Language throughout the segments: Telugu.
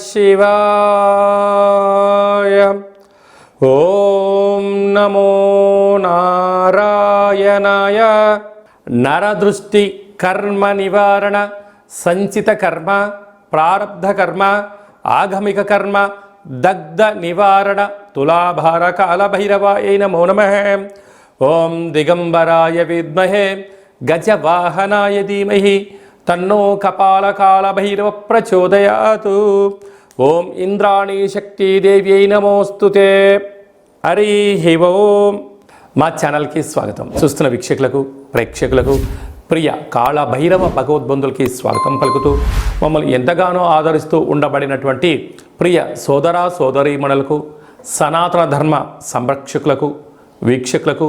శివాయ. ఓం నమో నారాయణాయ. నరదృష్టి కర్మ నివారణ, సంచిత కర్మ, ప్రారబ్ధ కర్మ, ఆగమిక కర్మ, దగ్ధ నివారణ, తులాభార కాలభైరవాయ నమో నమః. ఓం దిగంబరాయ విద్మహే గజవాహనాయ ధీమహి తన్నో కపాలకాలభైరవ ప్రచోదయాతు. ఓం ఇంద్రాణీ శక్తిదేవ్యై నమోస్తుతే. హరి ఓం. మా ఛానల్కి స్వాగతం. చూస్తున్న వీక్షకులకు, ప్రేక్షకులకు, ప్రియ కాళభైరవ భగవద్బంధులకి స్వాగతం పలుకుతూ, మమ్మల్ని ఎంతగానో ఆదరిస్తూ ఉండబడినటువంటి ప్రియ సోదర సోదరీమణులకు, సనాతన ధర్మ సంరక్షకులకు, వీక్షకులకు,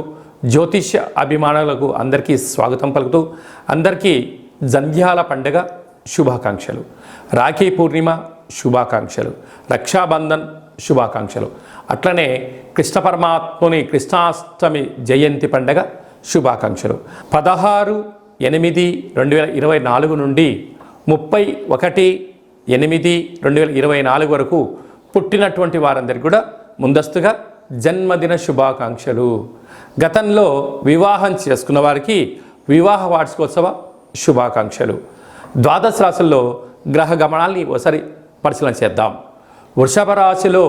జ్యోతిష్య అభిమానులకు అందరికీ స్వాగతం పలుకుతూ, అందరికీ జంధ్యాల పండుగ శుభాకాంక్షలు, రాఖీ పూర్ణిమ శుభాకాంక్షలు, రక్షాబంధన్ శుభాకాంక్షలు, అట్లనే కృష్ణ పరమాత్ముని కృష్ణాష్టమి జయంతి పండుగ శుభాకాంక్షలు. 16/8/2024 నుండి 31/8/2024 వరకు పుట్టినటువంటి వారందరికీ కూడా ముందస్తుగా జన్మదిన శుభాకాంక్షలు. గతంలో వివాహం చేసుకున్న వారికి వివాహ వార్షికోత్సవ శుభాకాంక్షలు. ద్వాదశ రాశుల్లో గ్రహ గమనాల్ని ఒకసారి పరిశీలన చేద్దాం. వృషభ రాశిలో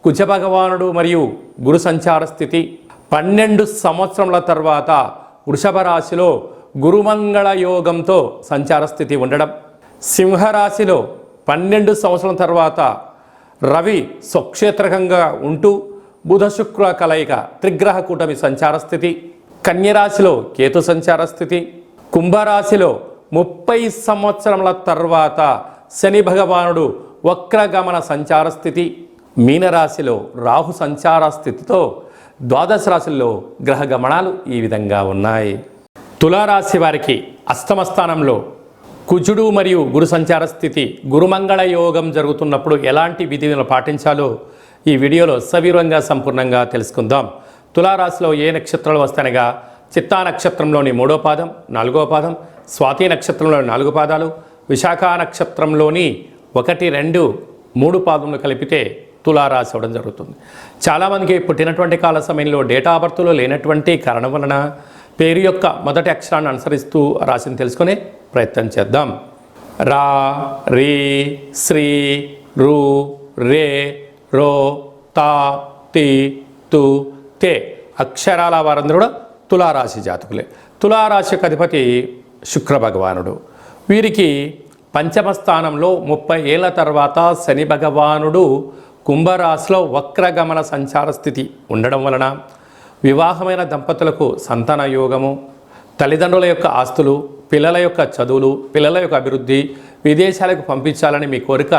కుజ భగవానుడు మరియు గురు సంచార స్థితి. 12 సంవత్సరముల తర్వాత వృషభ రాశిలో గురుమంగళ యోగంతో సంచార స్థితి ఉండడం. సింహరాశిలో 12 సంవత్సరాల తర్వాత రవి స్వక్షేత్రకంగా ఉంటూ బుధ శుక్ర కలయిక త్రిగ్రహ కూటమి సంచార స్థితి. కన్యరాశిలో కేతు సంచార స్థితి. కుంభరాశిలో 30 సంవత్సరముల తర్వాత శని భగవానుడు వక్రగమన సంచార స్థితి. మీనరాశిలో రాహు సంచార స్థితితో ద్వాదశ రాశుల్లో గ్రహ గమనాలు ఈ విధంగా ఉన్నాయి. తులారాశి వారికి అష్టమ స్థానంలో కుజుడు మరియు గురు సంచార స్థితి. గురుమంగళ యోగం జరుగుతున్నప్పుడు ఎలాంటి విధులను పాటించాలో ఈ వీడియోలో సవివరంగా సంపూర్ణంగా తెలుసుకుందాం. తులారాశిలో ఏ నక్షత్రాలు వస్తాయనగా చిత్తా నక్షత్రంలోని 3వ పాదం, 4వ పాదం, స్వాతి నక్షత్రంలోని 4 పాదాలు, విశాఖ నక్షత్రంలోని 1, 2, 3 పాదములు కలిపితే తులారాశి అవ్వడం జరుగుతుంది. చాలామందికి పుట్టినటువంటి కాల సమయంలో డేటా ఆఫ్ బర్త్లో లేనటువంటి కారణం వలన పేరు యొక్క మొదటి అక్షరాన్ని అనుసరిస్తూ రాశిని తెలుసుకునే ప్రయత్నం చేద్దాం. రా, రీ, శ్రీ, రు, రే, రో, తా, తి, తు, తే అక్షరాల వారందరూ కూడా తులారాశి జాతకులే. తులారాశికి అధిపతి శుక్ర భగవానుడు. వీరికి పంచమ స్థానంలో 30 ఏళ్ల తర్వాత శని భగవానుడు కుంభరాశిలో వక్రగమన సంచార స్థితి ఉండడం వలన వివాహమైన దంపతులకు సంతాన యోగము, తల్లిదండ్రుల యొక్క ఆస్తులు, పిల్లల యొక్క చదువులు, పిల్లల యొక్క అభివృద్ధి, విదేశాలకు పంపించాలని మీ కోరిక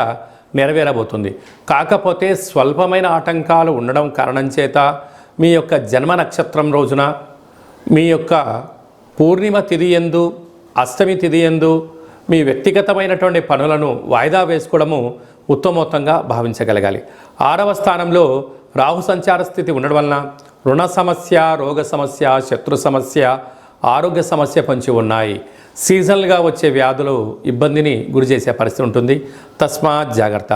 నెరవేరబోతుంది. కాకపోతే స్వల్పమైన ఆటంకాలు ఉండడం కారణం చేత మీ యొక్క జన్మ నక్షత్రం రోజున మీ యొక్క పూర్ణిమ తిథి యందు, అష్టమి తిథి యందు మీ వ్యక్తిగతమైనటువంటి పనులను వాయిదా వేసుకోవడము ఉత్తమోత్తంగా భావించగలగాలి. 6వ స్థానంలో రాహు సంచార స్థితి ఉండడం వలన రుణ సమస్య, రోగ సమస్య, శత్రు సమస్య, ఆరోగ్య సమస్య పొంచి ఉన్నాయి. సీజనల్గా వచ్చే వ్యాధులు ఇబ్బందిని గురి చేసే పరిస్థితి ఉంటుంది. తస్మాత్ జాగ్రత్త.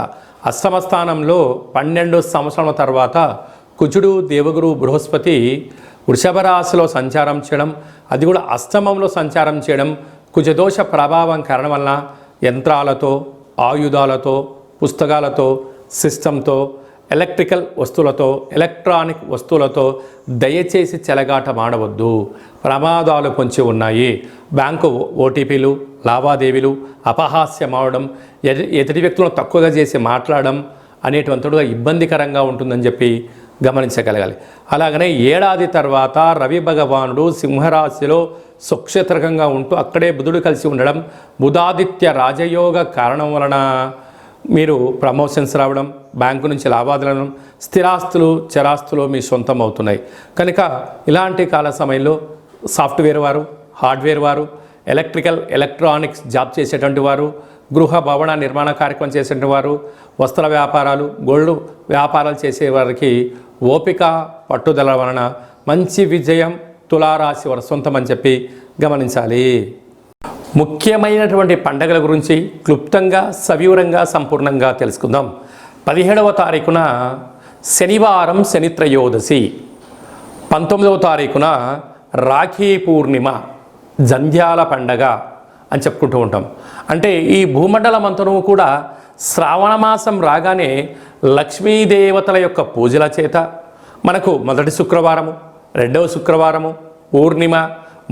అష్టమ స్థానంలో 12 సంవత్సరాల తర్వాత కుజుడు దేవగురు బృహస్పతి వృషభ రాశిలో సంచారం చేయడం, అది కూడా అష్టమంలో సంచారం చేయడం కుజదోష ప్రభావం కారణం వలన యంత్రాలతో, ఆయుధాలతో, పుస్తకాలతో, సిస్టంతో, ఎలక్ట్రికల్ వస్తువులతో, ఎలక్ట్రానిక్ వస్తువులతో దయచేసి చెలగాట మాడవద్దు. ప్రమాదాలు పొంచి ఉన్నాయి. బ్యాంకు ఓటీపీలు, లావాదేవీలు అపహాస్యం అవడం, ఎదుటి వ్యక్తులను తక్కువగా చేసి మాట్లాడడం అనేటువంటిగా ఇబ్బందికరంగా ఉంటుందని చెప్పి గమనించగలగాలి. అలాగనే ఏడాది తర్వాత రవి భగవానుడు సింహరాశిలో స్వక్షేత్రకంగా ఉంటూ అక్కడే బుధుడు కలిసి ఉండడం, బుధాదిత్య రాజయోగ కారణం వలన మీరు ప్రమోషన్స్ రావడం, బ్యాంకు నుంచి లావాదేవీలు, స్థిరాస్తులు, చరాస్తులు మీ సొంతం అవుతున్నాయి. కనుక ఇలాంటి కాల సమయంలో సాఫ్ట్వేర్ వారు, హార్డ్వేర్ వారు, ఎలక్ట్రికల్, ఎలక్ట్రానిక్స్ జాబ్ చేసేటువంటి వారు, గృహ భవన నిర్మాణ కార్యక్రమం చేసేటువంటి వారు, వస్త్ర వ్యాపారాలు, గోల్డ్ వ్యాపారాలు చేసేవారికి ఓపిక, పట్టుదల వలన మంచి విజయం తులారాశి వారి సొంతం అని చెప్పి గమనించాలి. ముఖ్యమైనటువంటి పండగల గురించి క్లుప్తంగా సవివరంగా సంపూర్ణంగా తెలుసుకుందాం. 17వ తారీఖున శనివారం శనిత్రయోదశి, 19వ తారీఖున రాఖీ పూర్ణిమ, జంధ్యాల పండగ అని చెప్పుకుంటూ ఉంటాం. అంటే ఈ భూమండలం అంతను కూడా శ్రావణ మాసం రాగానే లక్ష్మీదేవతల యొక్క పూజల చేత మనకు మొదటి శుక్రవారము, రెండవ శుక్రవారము, పూర్ణిమ,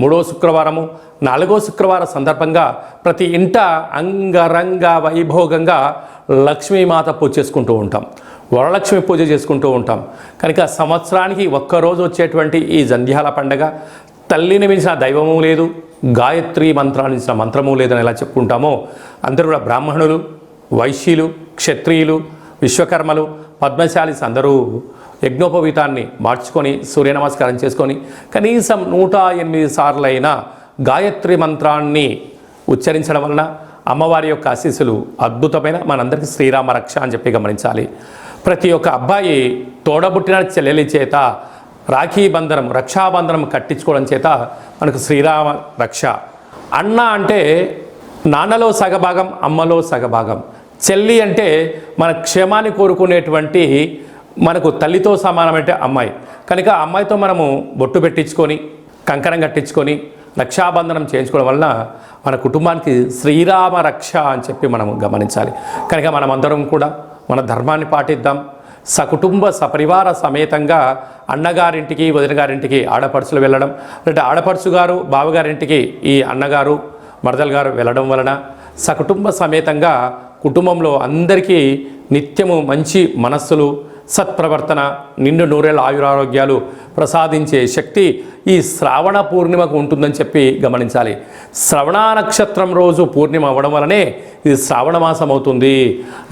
మూడవ శుక్రవారము, నాలుగో శుక్రవారం సందర్భంగా ప్రతి ఇంట అంగరంగ వైభోగంగా లక్ష్మీమాత పూజ చేసుకుంటూ ఉంటాం, వరలక్ష్మి పూజ చేసుకుంటూ ఉంటాం. కనుక సంవత్సరానికి ఒక్కరోజు వచ్చేటువంటి ఈ జంధ్యాల పండగ తల్లిని మించిన దైవము లేదు, గాయత్రి మంత్రాన్ని మించిన మంత్రము లేదని ఎలా చెప్పుకుంటామో అందరూ కూడా బ్రాహ్మణులు, వైశ్యులు, క్షత్రియులు, విశ్వకర్మలు, పద్మశాలిస్ అందరూ యజ్ఞోపవీతాన్ని మార్చుకొని సూర్య నమస్కారం చేసుకొని కనీసం 108 సార్లైనా గాయత్రి మంత్రాన్ని ఉచ్చరించడం వలన అమ్మవారి యొక్క ఆశీస్సులు అద్భుతమైన మనందరికీ శ్రీరామ రక్ష అని చెప్పి గమనించాలి. ప్రతి ఒక్క అబ్బాయి తోడబుట్టిన చెల్లెలి చేత రాఖీ బంధనం, రక్షాబంధనం కట్టించుకోవడం చేత మనకు శ్రీరామ రక్ష. అన్న అంటే నాన్నలో సగభాగం, అమ్మలో సగభాగం. చెల్లి అంటే మన క్షేమాన్ని కోరుకునేటువంటి మనకు తల్లితో సమానమంటే అమ్మాయి. కనుక అమ్మాయితో మనము బొట్టు పెట్టించుకొని కంకణం కట్టించుకొని రక్షాబంధనం చేయించుకోవడం వలన మన కుటుంబానికి శ్రీరామ రక్ష అని చెప్పి మనం గమనించాలి. కనుక మనమందరం కూడా మన ధర్మాన్ని పాటిద్దాం. సకుటుంబ సపరివార సమేతంగా అన్నగారింటికి, వదిన గారింటికి ఆడపడుచులు వెళ్ళడం, అంటే ఆడపడుచు గారు బావగారింటికి ఈ అన్నగారు మరదలు గారు వెళ్ళడం వలన సకుటుంబ సమేతంగా కుటుంబంలో అందరికీ నిత్యము మంచి మనస్సులు, సత్ప్రవర్తన, నిండు నూరేళ్ళ ఆయురారోగ్యాలు ప్రసాదించే శక్తి ఈ శ్రావణ పూర్ణిమకు ఉంటుందని చెప్పి గమనించాలి. శ్రవణ నక్షత్రం రోజు పూర్ణిమ అవ్వడం వలనే ఇది శ్రావణ మాసం అవుతుంది.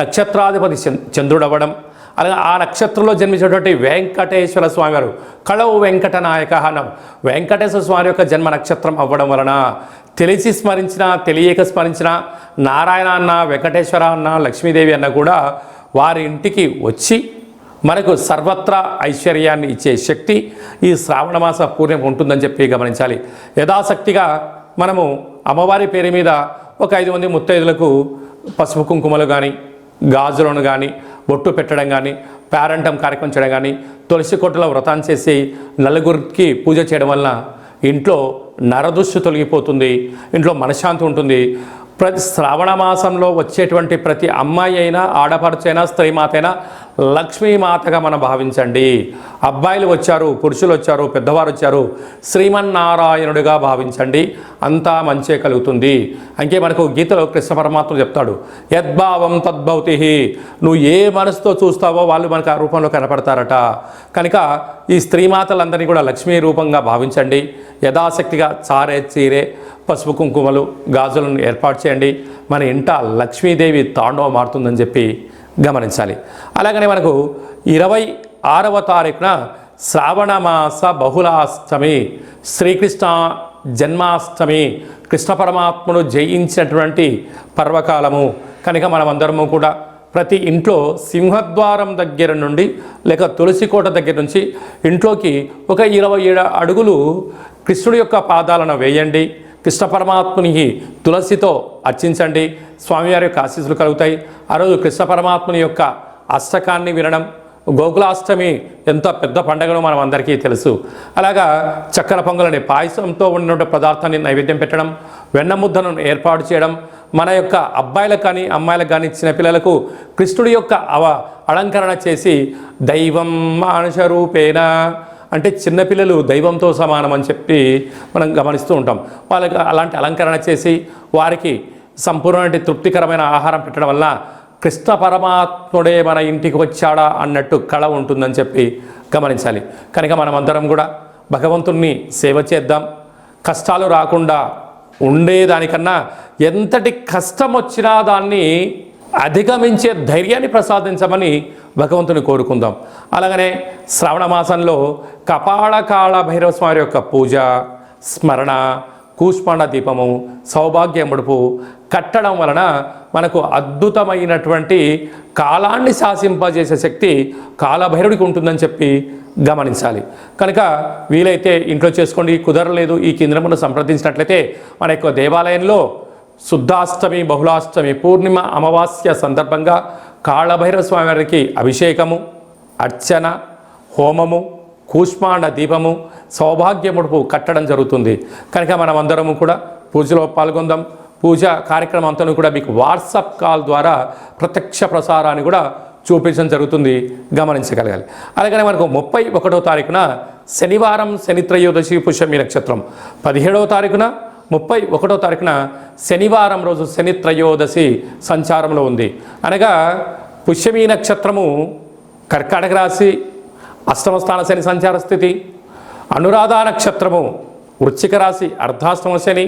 నక్షత్రాధిపతి చంద్రుడు అవ్వడం, అలాగే ఆ నక్షత్రంలో జన్మించినటువంటి వెంకటేశ్వర స్వామి వారు కళవు వెంకటనాయక అన్నం వెంకటేశ్వర స్వామి యొక్క జన్మ నక్షత్రం అవ్వడం వలన తెలిసి స్మరించిన, తెలియక స్మరించిన నారాయణ అన్న, వెంకటేశ్వర అన్న, లక్ష్మీదేవి అన్న కూడా వారి ఇంటికి వచ్చి మనకు సర్వత్రా ఐశ్వర్యాన్ని ఇచ్చే శక్తి ఈ శ్రావణ మాస పూర్ణిమ ఉంటుందని చెప్పి గమనించాలి. యథాశక్తిగా మనము అమ్మవారి పేరు మీద ఒక 5 మంది ముత్తైదులకు పసుపు కుంకుమలు కానీ, గాజులను కానీ, బొట్టు పెట్టడం కానీ, పేరంటం కార్యక్రమం చేయడం కానీ, తులసి కొట్టలో వ్రతాన్ని చేసి నలుగురికి పూజ చేయడం వలన ఇంట్లో నరదృష్టి తొలగిపోతుంది, ఇంట్లో మనశ్శాంతి ఉంటుంది. ప్రతి శ్రావణ మాసంలో వచ్చేటువంటి ప్రతి అమ్మాయి అయినా, ఆడపడుచైనా, స్త్రీమాత అయినా లక్ష్మీమాతగా మనం భావించండి. అబ్బాయిలు వచ్చారు, పురుషులు వచ్చారు, పెద్దవారు వచ్చారు, శ్రీమన్నారాయణుడిగా భావించండి. అంతా మంచే కలుగుతుంది. అంకే మనకు గీతలో కృష్ణ పరమాత్మ చెప్తాడు, యద్భావం తద్భవతి. నువ్వు ఏ మనసుతో చూస్తావో వాళ్ళు మనకు ఆ రూపంలో కనపడతారట. కనుక ఈ స్త్రీమాతలందరినీ కూడా లక్ష్మీ రూపంగా భావించండి. యథాశక్తిగా చారే చీరే, పసుపు కుంకుమలు, గాజులను ఏర్పాటు చేయండి. మన ఇంట లక్ష్మీదేవి తాండవ మారుతుందని చెప్పి గమనించాలి. అలాగనే మనకు 26వ తారీఖున శ్రావణమాస బహుళాష్టమి, శ్రీకృష్ణ జన్మాష్టమి, కృష్ణ పరమాత్మను జయించినటువంటి పర్వకాలము. కనుక మనమందరము కూడా ప్రతి ఇంట్లో సింహద్వారం దగ్గర నుండి లేక తులసి కోట దగ్గర నుంచి ఇంట్లోకి ఒక 27 అడుగులు కృష్ణుడి యొక్క పాదాలను వేయండి. కృష్ణ పరమాత్మునికి తులసితో అర్చించండి. స్వామివారి యొక్క ఆశీస్సులు కలుగుతాయి. ఆ రోజు కృష్ణ పరమాత్ముని యొక్క అష్టకాన్ని వినడం, గోకులాష్టమి ఎంత పెద్ద పండుగనో మనం అందరికీ తెలుసు. అలాగా చక్కెర పొంగలని పాయసంతో ఉన్న పదార్థాన్ని నైవేద్యం పెట్టడం, వెన్న ముద్దను ఏర్పాటు చేయడం, మన యొక్క అబ్బాయిలకు కానీ అమ్మాయిలకు కానీ చిన్నపిల్లలకు కృష్ణుడి యొక్క అలంకరణ చేసి దైవం మానుష రూపేణ అంటే చిన్నపిల్లలు దైవంతో సమానం అని చెప్పి మనం గమనిస్తూ ఉంటాం. వాళ్ళకి అలాంటి అలంకరణ చేసి వారికి సంపూర్ణమైన తృప్తికరమైన ఆహారం పెట్టడం వల్ల కృష్ణ పరమాత్ముడే మన ఇంటికి వచ్చాడా అన్నట్టు కళ ఉంటుందని చెప్పి గమనించాలి. కనుక మనమందరం కూడా భగవంతుణ్ణి సేవ చేద్దాం. కష్టాలు రాకుండా ఉండేదానికన్నా ఎంతటి కష్టం వచ్చినా దాన్ని అధిగమించే ధైర్యాన్ని ప్రసాదించమని భగవంతుని కోరుకుందాం. అలాగనే శ్రావణ మాసంలో కపాళకాళ భైరవ స్వామి యొక్క పూజ, స్మరణ, కూష్మాండ దీపము, సౌభాగ్య ముడుపు కట్టడం వలన మనకు అద్భుతమైనటువంటి కాలాన్ని శాసింపజేసే శక్తి కాలభైరవుడికి ఉంటుందని చెప్పి గమనించాలి. కనుక వీలైతే ఇంట్లో చేసుకోండి, కుదరలేదు ఈ కేంద్రమును సంప్రదించినట్లయితే మన యొక్క దేవాలయంలో శుద్ధాష్టమి, బహుళాష్టమి, పూర్ణిమ, అమావాస్య సందర్భంగా కాళభైరవ స్వామి వారికి అభిషేకము, అర్చన, హోమము, కూష్మాండ దీపము, సౌభాగ్య ముడుపు కట్టడం జరుగుతుంది. కనుక మనం అందరము కూడా పూజలో పాల్గొందాం. పూజ కార్యక్రమం అంతా కూడా మీకు వాట్సాప్ కాల్ ద్వారా ప్రత్యక్ష ప్రసారాన్ని కూడా చూపించడం జరుగుతుంది, గమనించగలగాలి. అలాగనే మనకు 31వ తారీఖున శనివారం, శని త్రయోదశి, పుష్యమి నక్షత్రం. 17వ తారీఖున 31వ తారీఖున శనివారం రోజు శని త్రయోదశి సంచారంలో ఉంది. అనగా పుష్యమి నక్షత్రము కర్కాటక రాశి, అష్టమ స్థాన శని సంచార స్థితి. అనురాధ నక్షత్రము వృశ్చిక రాశి, అర్ధాష్టమ శని.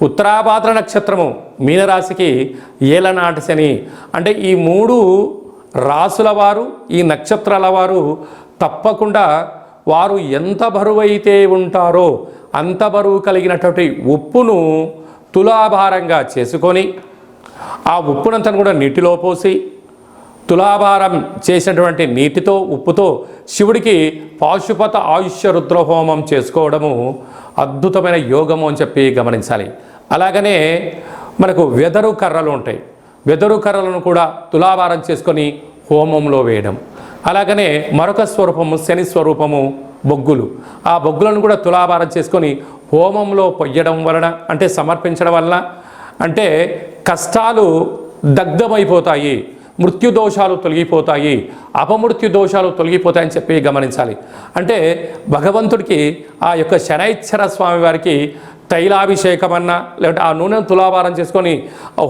ఉత్తరాభాద్ర నక్షత్రము మీనరాశికి ఏలనాటి శని. అంటే ఈ 3 రాసుల వారు, ఈ నక్షత్రాల వారు తప్పకుండా వారు ఎంత బరువు అయితే ఉంటారో అంత బరువు కలిగినటువంటి ఉప్పును తులాభారంగా చేసుకొని ఆ ఉప్పునంతను కూడా నీటిలో పోసి తులాభారం చేసినటువంటి నీటితో, ఉప్పుతో శివుడికి పాశుపత ఆయుష్య రుద్రహోమం చేసుకోవడము అద్భుతమైన యోగము అని చెప్పి గమనించాలి. అలాగనే మనకు వెదరు కర్రలు ఉంటాయి, వెదరు కర్రలను కూడా తులాభారం చేసుకొని హోమంలో వేయడం. అలాగనే మరొక స్వరూపము శని స్వరూపము బొగ్గులు. ఆ బొగ్గులను కూడా తులాభారం చేసుకొని హోమంలో పొయ్యడం వలన, అంటే సమర్పించడం వలన అంటే కష్టాలు దగ్ధమైపోతాయి, మృత్యుదోషాలు తొలగిపోతాయి, అపమృత్యు దోషాలు తొలగిపోతాయని చెప్పి గమనించాలి. అంటే భగవంతుడికి ఆ యొక్క శనైశ్వర స్వామి వారికి తైలాభిషేకం అన్నా, లేదంటే ఆ నూనెను తులాభారం చేసుకొని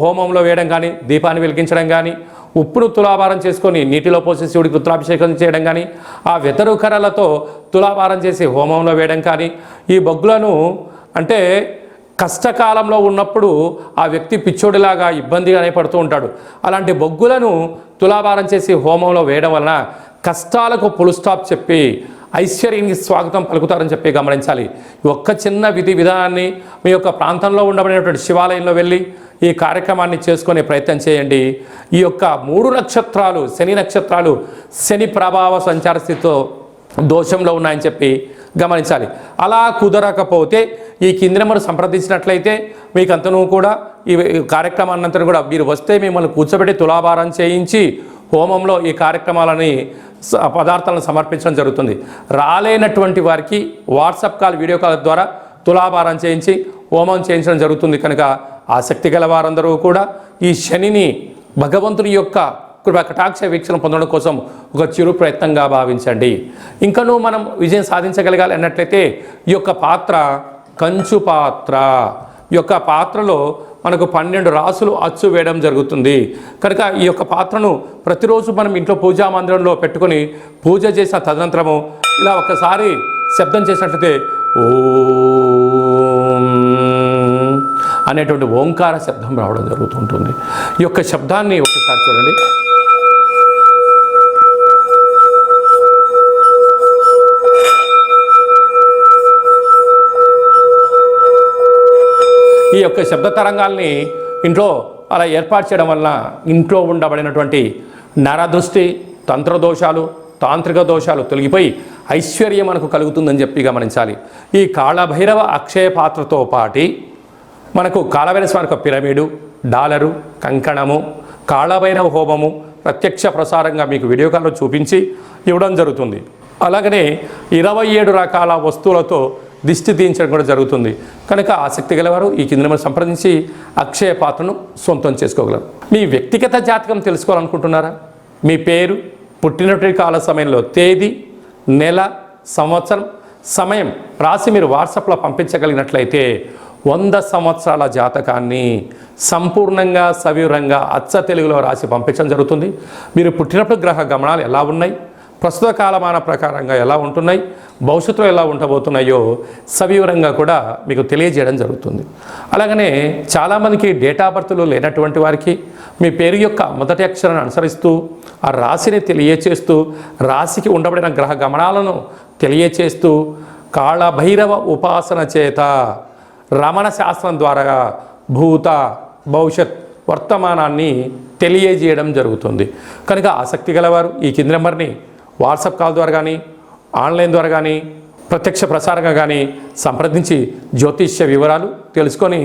హోమంలో వేయడం కానీ, దీపాన్ని వెలిగించడం కానీ, ఉప్పును తులాభారం చేసుకొని నీటిలో పోసి శివుడికి రుద్రాభిషేకం చేయడం కానీ, ఆ వెతరు కర్రలతో తులాభారం చేసి హోమంలో వేయడం కానీ, ఈ బొగ్గులను అంటే కష్టకాలంలో ఉన్నప్పుడు ఆ వ్యక్తి పిచ్చోడిలాగా ఇబ్బందిగానే పడుతూ ఉంటాడు. అలాంటి బొగ్గులను తులాభారం చేసి హోమంలో వేయడం వలన కష్టాలకు ఫుల్ స్టాప్ చెప్పి ఐశ్వర్యానికి స్వాగతం పలుకుతారని చెప్పి గమనించాలి. ఒక్క చిన్న విధి విధానాన్ని మీ యొక్క ప్రాంతంలో ఉండబడినటువంటి శివాలయంలో వెళ్ళి ఈ కార్యక్రమాన్ని చేసుకునే ప్రయత్నం చేయండి. ఈ యొక్క 3 నక్షత్రాలు, శని నక్షత్రాలు శని ప్రభావ సంచార స్థితితో దోషంలో ఉన్నాయని చెప్పి గమనించాలి. అలా కుదరకపోతే ఈ కింది నెంబర్ సంప్రదించినట్లయితే మీకంతను కూడా ఈ కార్యక్రమాన్నంతా కూడా మీరు వస్తే మిమ్మల్ని కూర్చోబెట్టి తులాభారం చేయించి హోమంలో ఈ కార్యక్రమాలని పదార్థాలను సమర్పించడం జరుగుతుంది. రాలేనటువంటి వారికి వాట్సాప్ కాల్, వీడియో కాల్ ద్వారా తులాభారం చేయించి హోమం చేయించడం జరుగుతుంది. కనుక ఆసక్తి గల వారందరూ కూడా ఈ శనిని భగవంతుని యొక్క కృపా కటాక్ష వీక్షణ పొందడం కోసం ఒక చిరు ప్రయత్నంగా భావించండి. ఇంకనూ మనం విజయం సాధించగలగాలి అన్నట్లయితే ఈ యొక్క పాత్ర కంచు పాత్ర. ఈ యొక్క పాత్రలో మనకు 12 రాసులు అచ్చు వేయడం జరుగుతుంది. కనుక ఈ యొక్క పాత్రను ప్రతిరోజు మనం ఇంట్లో పూజా మందిరంలో పెట్టుకొని పూజ చేసిన తదనంతరము ఇలా ఒకసారి శబ్దం చేసినట్లయితే ఓం అనేటువంటి ఓంకార శబ్దం రావడం జరుగుతుంటుంది. ఈ యొక్క శబ్దాన్ని ఒకసారి చూడండి. ఈ యొక్క శబ్ద తరంగాల్ని ఇంట్లో అలా ఏర్పాటు చేయడం వల్ల ఇంట్లో ఉండబడినటువంటి నరదృష్టి, తంత్రదోషాలు, తాంత్రిక దోషాలు తొలగిపోయి ఐశ్వర్యం మనకు కలుగుతుందని చెప్పి గమనించాలి. ఈ కాళభైరవ అక్షయ పాత్రతో పాటి మనకు కాళభైరవ స్వామి యొక్క పిరమిడు, డాలరు, కంకణము, కాళభైరవ హోమము ప్రత్యక్ష ప్రసారంగా మీకు వీడియో కాల్లో చూపించి ఇవ్వడం జరుగుతుంది. అలాగనే 27 రకాల వస్తువులతో దిష్టి తీయించడం కూడా జరుగుతుంది. కనుక ఆసక్తి గలవారు ఈ కింద నెంబర్ సంప్రదించి అక్షయ పాత్రను సొంతం చేసుకోగలరు. మీ వ్యక్తిగత జాతకం తెలుసుకోవాలనుకుంటున్నారా? మీ పేరు, పుట్టినటువంటి కాల సమయంలో తేదీ, నెల, సంవత్సరం, సమయం రాసి మీరు వాట్సాప్లో పంపించగలిగినట్లయితే 100 సంవత్సరాల జాతకాన్ని సంపూర్ణంగా సవివరంగా అచ్చ తెలుగులో రాసి పంపించడం జరుగుతుంది. మీరు పుట్టినప్పుడు గ్రహ గమనాలు ఎలా ఉన్నాయి, ప్రస్తుత కాలమాన ప్రకారంగా ఎలా ఉంటున్నాయి, భవిష్యత్తులో ఎలా ఉండబోతున్నాయో సవివరంగా కూడా మీకు తెలియజేయడం జరుగుతుంది. అలాగనే చాలామందికి డేట్ ఆఫ్ బర్త్లు లేనటువంటి వారికి మీ పేరు యొక్క మొదటి అక్షరాన్ని అనుసరిస్తూ ఆ రాశిని తెలియచేస్తూ రాశికి ఉండబడిన గ్రహ గమనాలను తెలియచేస్తూ కాళభైరవ ఉపాసన చేత రమణ శాస్త్రం ద్వారా భూత భవిష్యత్ వర్తమానాన్ని తెలియజేయడం జరుగుతుంది. కనుక ఆసక్తి గలవారు ఈ కింది నెంబర్ని వాట్సాప్ కాల్ ద్వారా కానీ ఆన్లైన్ ద్వారా కానీ ప్రత్యక్ష ప్రసారంగా కానీ సంప్రదించి జ్యోతిష్య వివరాలు తెలుసుకొని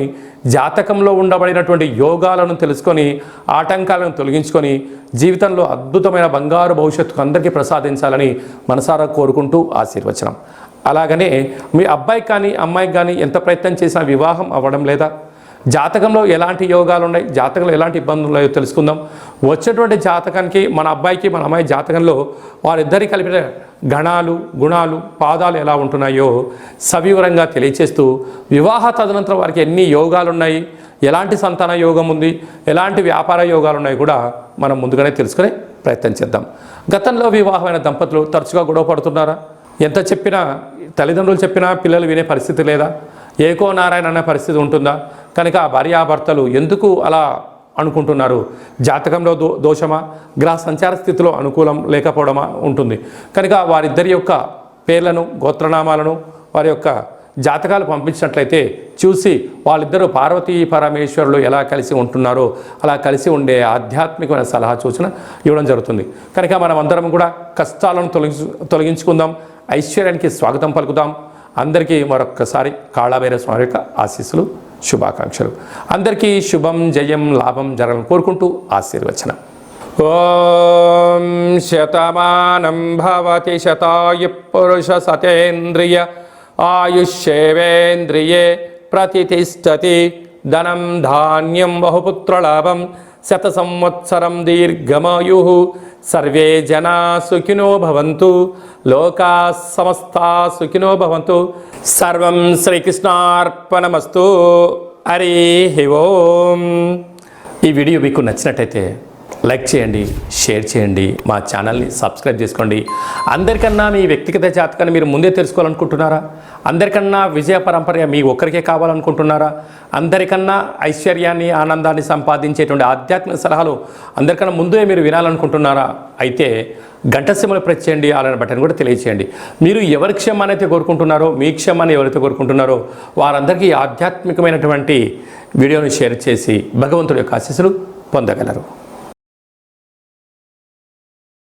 జాతకంలో ఉండబడినటువంటి యోగాలను తెలుసుకొని ఆటంకాలను తొలగించుకొని జీవితంలో అద్భుతమైన బంగారు భవిష్యత్తుకు అందరికీ ప్రసాదించాలని మనసారా కోరుకుంటూ ఆశీర్వచనం. అలాగనే మీ అబ్బాయికి కానీ అమ్మాయికి కానీ ఎంత ప్రయత్నం చేసినా వివాహం అవ్వడం లేదా, జాతకంలో ఎలాంటి యోగాలు ఉన్నాయి, జాతకంలో ఎలాంటి ఇబ్బందులు ఉన్నాయో తెలుసుకుందాం. వచ్చేటువంటి జాతకానికి మన అబ్బాయికి మన అమ్మాయి జాతకంలో వారిద్దరి కలిపిన గణాలు గుణాలు పాదాలు ఎలా ఉంటున్నాయో సవివరంగా తెలియచేస్తూ వివాహ తదనంతరం వారికి ఎన్ని యోగాలు ఉన్నాయి, ఎలాంటి సంతాన యోగం ఉంది, ఎలాంటి వ్యాపార యోగాలు ఉన్నాయి కూడా మనం ముందుగానే తెలుసుకునే ప్రయత్నం చేద్దాం. గతంలో వివాహమైన దంపతులు తరచుగా గొడవ పడుతున్నారా? ఎంత చెప్పినా తల్లిదండ్రులు చెప్పినా పిల్లలు వినే పరిస్థితి లేదా? ఏకో నారాయణ అనే పరిస్థితి ఉంటుందా? కనుక భార్యాభర్తలు ఎందుకు అలా అనుకుంటున్నారు? జాతకంలో దోషమా, గ్రహ సంచార స్థితిలో అనుకూలం లేకపోవడమా ఉంటుంది. కనుక వారిద్దరి యొక్క పేర్లను గోత్రనామాలను వారి యొక్క జాతకాలు పంపించినట్లయితే చూసి వాళ్ళిద్దరూ పార్వతీ పరమేశ్వరులు ఎలా కలిసి ఉంటున్నారో అలా కలిసి ఉండే ఆధ్యాత్మికమైన సలహా సూచన ఇవ్వడం జరుగుతుంది. కనుక మనం అందరం కూడా కష్టాలను తొలగించుకుందాం, ఐశ్వర్యానికి స్వాగతం పలుకుదాం. అందరికీ మరొక్కసారి కాళభైరవ స్వామి యొక్క ఆశీస్సులు శుభాకాంక్షలు. అందరికీ శుభం జయం లాభం జరగాలని కోరుకుంటూ ఆశీర్వచనం. ఓం శతమానం భవతి శతాయు పురుష సతేంద్రియ ఆయుష్యేవేంద్రియే ప్రతిష్టతి ధనం ధాన్యం బహుపుత్రలాభం శత సంవత్సరం దీర్ఘమాయు సర్వే జనా సుఖినో భవంతు లోకా సమస్తా సుఖినో భవంతు. సర్వం శ్రీకృష్ణార్పణమస్తు. హరి ఓం. ఈ వీడియో మీకు నచ్చినట్టయితే లైక్ చేయండి, షేర్ చేయండి, మా ఛానల్ని సబ్స్క్రైబ్ చేసుకోండి. అందరికన్నా మీ వ్యక్తిగత జాతకాన్ని మీరు ముందే తెలుసుకోవాలనుకుంటున్నారా? అందరికన్నా విజయ పరంపర మీ ఒక్కరికే కావాలనుకుంటున్నారా? అందరికన్నా ఐశ్వర్యాన్ని ఆనందాన్ని సంపాదించేటువంటి ఆధ్యాత్మిక సలహాలు అందరికన్నా ముందే మీరు వినాలనుకుంటున్నారా? అయితే గంట సింబల్ ప్రెస్ చేయండి, అలానే బటన్ కూడా తెలియచేయండి. మీరు ఎవరి క్షేమాన్ని అయితే కోరుకుంటున్నారో, మీ క్షేమాన్ని ఎవరైతే కోరుకుంటున్నారో వారందరికీ ఆధ్యాత్మికమైనటువంటి వీడియోని షేర్ చేసి భగవంతుడి యొక్క ఆశీస్సులు పొందగలరు.